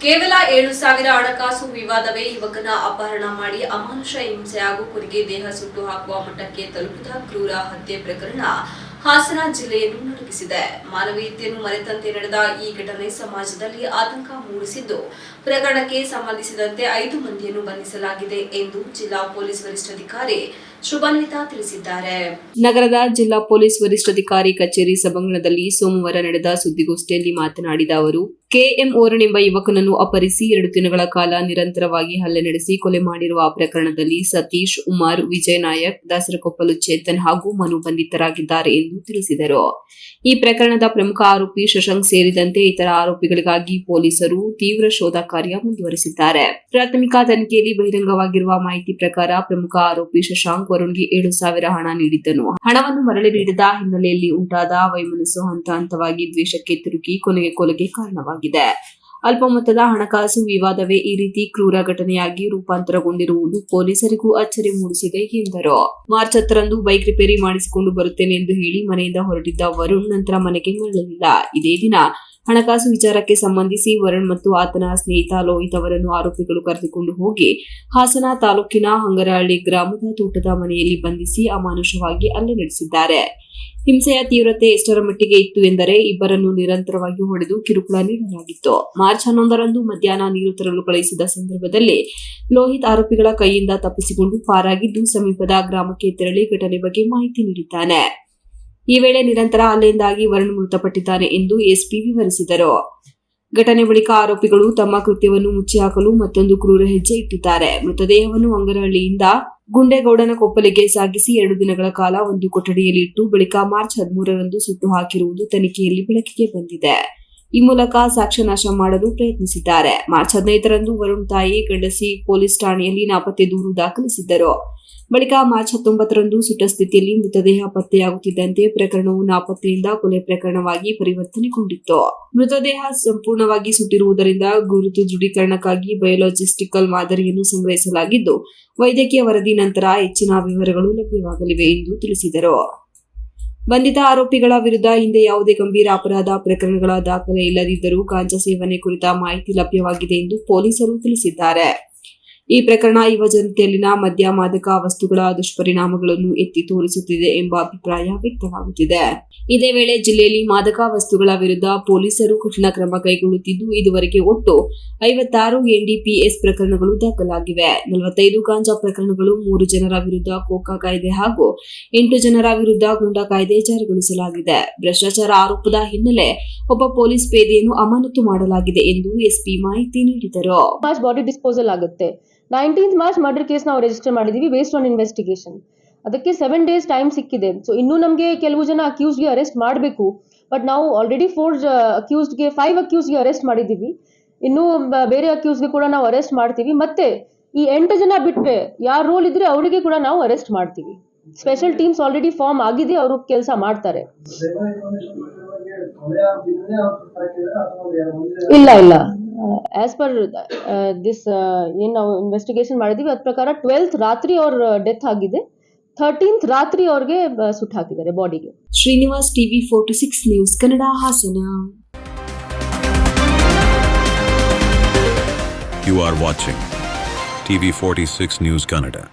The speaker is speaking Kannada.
ಕೇವಲ 7,000 ಹಣಕಾಸು ವಿವಾದವೇ ಯುವಕನ ಅಪಹರಣ ಮಾಡಿ ಅಮಾನುಷ ಹಿಂಸೆ ಹಾಗೂ ಕೊನೆಗೆ ದೇಹ ಸುಟ್ಟು ಹಾಕುವ ಮಟ್ಟಕ್ಕೆ ತಲುಪಿದ ಕ್ರೂರ ಹತ್ಯೆ ಪ್ರಕರಣ ಹಾಸನ ಜಿಲ್ಲೆಯನ್ನು ನಡುಗಿಸಿದೆ. ಮಾನವೀಯತೆಯನ್ನು ಮರೆತಂತೆ ನಡೆದ ಈ ಘಟನೆ ಸಮಾಜದಲ್ಲಿ ಆತಂಕ ಮೂಡಿಸಿದ್ದು, ಪ್ರಕರಣಕ್ಕೆ ಸಂಬಂಧಿಸಿದಂತೆ 5 ಮಂದಿಯನ್ನು ಬಂಧಿಸಲಾಗಿದೆ ಎಂದು ಜಿಲ್ಲಾ ಪೊಲೀಸ್ ವರಿಷ್ಠಾಧಿಕಾರಿ ಶುಭನ್ವಿತಾ ತಿಳಿಸಿದ್ದಾರೆ. ನಗರದ ಜಿಲ್ಲಾ ಪೊಲೀಸ್ ವರಿಷ್ಠಾಧಿಕಾರಿ ಕಚೇರಿ ಸಭಾಂಗಣದಲ್ಲಿ ಸೋಮವಾರ ನಡೆದ ಸುದ್ದಿಗೋಷ್ಠಿಯಲ್ಲಿ ಮಾತನಾಡಿದ ಅವರು, ಕೆಎಂ ಓರನ್ ಎಂಬ ಯುವಕನನ್ನು ಅಪಹರಿಸಿ 2 ದಿನಗಳ ಕಾಲ ನಿರಂತರವಾಗಿ ಹಲ್ಲೆ ನಡೆಸಿ ಕೊಲೆ ಮಾಡಿರುವ ಪ್ರಕರಣದಲ್ಲಿ ಸತೀಶ್, ಉಮರ್, ವಿಜಯ್ ನಾಯಕ್, ದಾಸರಕೊಪ್ಪಲು ಚೇತನ್ ಹಾಗೂ ಮನು ಬಂಧಿತರಾಗಿದ್ದಾರೆ ಎಂದು ತಿಳಿಸಿದರು. ಈ ಪ್ರಕರಣದ ಪ್ರಮುಖ ಆರೋಪಿ ಶಶಾಂಕ್ ಸೇರಿದಂತೆ ಇತರ ಆರೋಪಿಗಳಿಗಾಗಿ ಪೊಲೀಸರು ತೀವ್ರ ಶೋಧ ಕಾರ್ಯ ಮುಂದುವರೆಸಿದ್ದಾರೆ. ಪ್ರಾಥಮಿಕ ತನಿಖೆಯಲ್ಲಿ ಬಹಿರಂಗವಾಗಿರುವ ಮಾಹಿತಿ ಪ್ರಕಾರ ಪ್ರಮುಖ ಆರೋಪಿ ಶಶಾಂಕ್ ವರುಣ್ಗೆ 7,000 ಹಣ ನೀಡಿದ್ದನು. ಹಣವನ್ನು ಮರಳಿ ನೀಡದ ಹಿನ್ನೆಲೆಯಲ್ಲಿ ಉಂಟಾದ ವೈಮನಸ್ಸು ಹಂತ ಹಂತವಾಗಿ ದ್ವೇಷಕ್ಕೆ ತಿರುಗಿ ಕೊನೆಗೆ ಕೊಲೆಗೆ ಕಾರಣವಾಗಿದೆ. ಅಲ್ಪ ಮೊತ್ತದ ಹಣಕಾಸು ವಿವಾದವೇ ಈ ರೀತಿ ಕ್ರೂರ ಘಟನೆಯಾಗಿ ರೂಪಾಂತರಗೊಂಡಿರುವುದು ಪೊಲೀಸರಿಗೂ ಅಚ್ಚರಿ ಮೂಡಿಸಿದೆ ಎಂದರು. ಮಾರ್ಚ್ 10ರಂದು ಬೈಕ್ ರಿಪೇರಿ ಮಾಡಿಸಿಕೊಂಡು ಬರುತ್ತೇನೆ ಎಂದು ಹೇಳಿ ಮನೆಯಿಂದ ಹೊರಟಿದ್ದ ವರುಣ್ ನಂತರ ಮನೆಗೆ ಮರಳಲಿಲ್ಲ. ಇದೇ ದಿನ ಹಣಕಾಸು ವಿಚಾರಕ್ಕೆ ಸಂಬಂಧಿಸಿ ವರುಣ್ ಮತ್ತು ಆತನ ಸ್ನೇಹಿತ ಲೋಹಿತ್ ಅವರನ್ನು ಆರೋಪಿಗಳು ಕರೆದುಕೊಂಡು ಹೋಗಿ ಹಾಸನ ತಾಲೂಕಿನ ಹಂಗರಹಳ್ಳಿ ಗ್ರಾಮದ ತೋಟದ ಮನೆಯಲ್ಲಿ ಬಂಧಿಸಿ ಅಮಾನುಷವಾಗಿ ಹಲ್ಲೆ ನಡೆಸಿದ್ದಾರೆ. ಹಿಂಸೆಯ ತೀವ್ರತೆ ಎಷ್ಟರ ಮಟ್ಟಿಗೆ ಇತ್ತು ಎಂದರೆ ಇಬ್ಬರನ್ನು ನಿರಂತರವಾಗಿ ಹೊಡೆದು ಕಿರುಕುಳ ನೀಡಲಾಗಿತ್ತು. ಮಾರ್ಚ್ 11ರಂದು ಮಧ್ಯಾಹ್ನ ನೀರು ತರಲು ಕಳುಹಿಸಿದ ಸಂದರ್ಭದಲ್ಲಿ ಲೋಹಿತ್ ಆರೋಪಿಗಳ ಕೈಯಿಂದ ತಪ್ಪಿಸಿಕೊಂಡು ಪಾರಾಗಿದ್ದು ಸಮೀಪದ ಗ್ರಾಮಕ್ಕೆ ತೆರಳಿ ಘಟನೆ ಬಗ್ಗೆ ಮಾಹಿತಿ ನೀಡಿದ್ದಾನೆ. ಈ ವೇಳೆ ನಿರಂತರ ಹಲ್ಲೆಯಿಂದಾಗಿ ವರುಣ್ ಮೃತಪಟ್ಟಿದ್ದಾನೆ ಎಂದು ಎಸ್ಪಿ ವಿವರಿಸಿದರು. ಘಟನೆ ಬಳಿಕ ಆರೋಪಿಗಳು ತಮ್ಮ ಕೃತ್ಯವನ್ನು ಮುಚ್ಚಿ ಹಾಕಲು ಮತ್ತೊಂದು ಕ್ರೂರ ಹೆಜ್ಜೆ ಇಟ್ಟಿದ್ದಾರೆ. ಮೃತದೇಹವನ್ನು ಅಂಗನಹಳ್ಳಿಯಿಂದ ಗುಂಡೇಗೌಡನ ಕೊಪ್ಪಲಿಗೆ ಸಾಗಿಸಿ 2 ದಿನಗಳ ಕಾಲ ಒಂದು ಕೊಠಡಿಯಲ್ಲಿ ಇಟ್ಟು ಬಳಿಕ ಮಾರ್ಚ್ 13ರಂದು ಸುಟ್ಟು ಹಾಕಿರುವುದು ತನಿಖೆಯಲ್ಲಿ ಬೆಳಕಿಗೆ ಬಂದಿದೆ. ಈ ಮೂಲಕ ಸಾಕ್ಷ್ಯನಾಶ ಮಾಡಲು ಪ್ರಯತ್ನಿಸಿದ್ದಾರೆ. ಮಾರ್ಚ್ 15ರಂದು ವರುಣ್ ತಾಯಿ ಗಂಡಸಿ ಪೊಲೀಸ್ ಠಾಣೆಯಲ್ಲಿ ನಾಪತ್ತೆ ದೂರು ದಾಖಲಿಸಿದ್ದರು. ಬಳಿಕ ಮಾರ್ಚ್ 19ರಂದು ಸುಟ್ಟ ಸ್ಥಿತಿಯಲ್ಲಿ ಮೃತದೇಹ ಪತ್ತೆಯಾಗುತ್ತಿದ್ದಂತೆ ಪ್ರಕರಣವು ನಾಪತ್ತೆಯಿಂದ ಕೊಲೆ ಪ್ರಕರಣವಾಗಿ ಪರಿವರ್ತನೆಗೊಂಡಿತ್ತು. ಮೃತದೇಹ ಸಂಪೂರ್ಣವಾಗಿ ಸುಟ್ಟಿರುವುದರಿಂದ ಗುರುತು ದೃಢೀಕರಣಕ್ಕಾಗಿ ಬಯೋಲಾಜಿಸ್ಟಿಕಲ್ ಮಾದರಿಯನ್ನು ಸಂಗ್ರಹಿಸಲಾಗಿದ್ದು, ವೈದ್ಯಕೀಯ ವರದಿ ನಂತರ ಹೆಚ್ಚಿನ ವಿವರಗಳು ಲಭ್ಯವಾಗಲಿವೆ ಎಂದು ತಿಳಿಸಿದರು. ಬಂಧಿತ ಆರೋಪಿಗಳ ವಿರುದ್ಧ ಹಿಂದೆ ಯಾವುದೇ ಗಂಭೀರ ಅಪರಾಧ ಪ್ರಕರಣಗಳ ದಾಖಲೆ ಇಲ್ಲದಿದ್ದರೂ ಗಾಂಜಾ ಸೇವನೆ ಕುರಿತ ಮಾಹಿತಿ ಲಭ್ಯವಾಗಿದೆ ಎಂದು ಪೊಲೀಸರು ತಿಳಿಸಿದ್ದಾರೆ. ಈ ಪ್ರಕರಣ ಯುವ ಜನತೆಯಲ್ಲಿನ ಮದ್ಯ ಮಾದಕ ವಸ್ತುಗಳ ದುಷ್ಪರಿಣಾಮಗಳನ್ನು ಎತ್ತಿ ತೋರಿಸುತ್ತಿದೆ ಎಂಬ ಅಭಿಪ್ರಾಯ ವ್ಯಕ್ತವಾಗುತ್ತಿದೆ. ಇದೇ ವೇಳೆ ಜಿಲ್ಲೆಯಲ್ಲಿ ಮಾದಕ ವಸ್ತುಗಳ ವಿರುದ್ಧ ಪೊಲೀಸರು ಕಠಿಣ ಕ್ರಮ ಕೈಗೊಳ್ಳುತ್ತಿದ್ದು, ಇದುವರೆಗೆ ಒಟ್ಟು 56 ಎನ್ಡಿಪಿಎಸ್ ಪ್ರಕರಣಗಳು ದಾಖಲಾಗಿವೆ. 45 ಗಾಂಜಾ ಪ್ರಕರಣಗಳು, 3 ಜನರ ವಿರುದ್ಧ ಕೋಕಾ ಕಾಯ್ದೆ ಹಾಗೂ 8 ಜನರ ವಿರುದ್ಧ ಗೂಂಡಾ ಕಾಯ್ದೆ ಜಾರಿಗೊಳಿಸಲಾಗಿದೆ. ಭ್ರಷ್ಟಾಚಾರ ಆರೋಪದ ಹಿನ್ನೆಲೆ ಒಬ್ಬ ಪೊಲೀಸ್ ಪೇದೆಯನ್ನು ಅಮಾನತು ಮಾಡಲಾಗಿದೆ ಎಂದು ಎಸ್ಪಿ ಮಾಹಿತಿ ನೀಡಿದರು. ಬಾಡಿ ಡಿಸ್ಪೋಸಲ್ ಆಗುತ್ತೆ. 19th ಮಾರ್ಚ್ ಮರ್ಡರ್ ಕೇಸ್ ನಾವು ರಿಜಿಸ್ಟರ್ ಮಾಡಿದೀವಿ ಬೇಸ್ಡ್ ಆನ್ ಇನ್ವೆಸ್ಟಿಗೇಷನ್. ಅದಕ್ಕೆ 7 days ಟೈಮ್ ಸಿಕ್ಕಿದೆ. ಸೊ ಇನ್ನೂ ನಮಗೆ ಕೆಲವು ಜನ ಅಕ್ಯೂಸ್ಡ್ಗೆ ಅರೆಸ್ಟ್ ಮಾಡಬೇಕು. ಬಟ್ ನಾವು ಆಲ್ರೆಡಿ 4 ಅಕ್ಯೂಸ್ಡ್ಗೆ 5 ಅಕ್ಯೂಸ್ಡ್ಗೆ ಅರೆಸ್ಟ್ ಮಾಡಿದ್ದೀವಿ. ಇನ್ನೂ ಬೇರೆ ಅಕ್ಯೂಸ್ಗೆ ಕೂಡ ನಾವು ಅರೆಸ್ಟ್ ಮಾಡ್ತೀವಿ. ಮತ್ತೆ ಈ 8 ಜನ ಬಿಟ್ಟರೆ ಯಾರ ರೋಲ್ ಇದ್ರೆ ಅವರಿಗೆ ಕೂಡ ನಾವು ಅರೆಸ್ಟ್ ಮಾಡ್ತೀವಿ. ಸ್ಪೆಷಲ್ ಟೀಮ್ಸ್ ಆಲ್ರೆಡಿ ಫಾರ್ಮ್ ಆಗಿದೆ, ಅವರು ಕೆಲಸ ಮಾಡ್ತಾರೆ. ಇಲ್ಲ ಆಸ್ ಪರ್ ದಿಸ್ ಏನ್ ನಾವು ಇನ್ವೆಸ್ಟಿಗೇಷನ್ ಮಾಡಿದೀವಿ ಅದ್ ಪ್ರಕಾರ 12th ರಾತ್ರಿ ಅವ್ರ ಡೆತ್ ಆಗಿದೆ. 13th ರಾತ್ರಿ ಅವ್ರಿಗೆ ಸುಟ್ಟು ಹಾಕಿದ್ದಾರೆ ಬಾಡಿಗೆ. Srinivas, TV 46 news Kannada, Hassan. You are watching TV 46 News Kannada.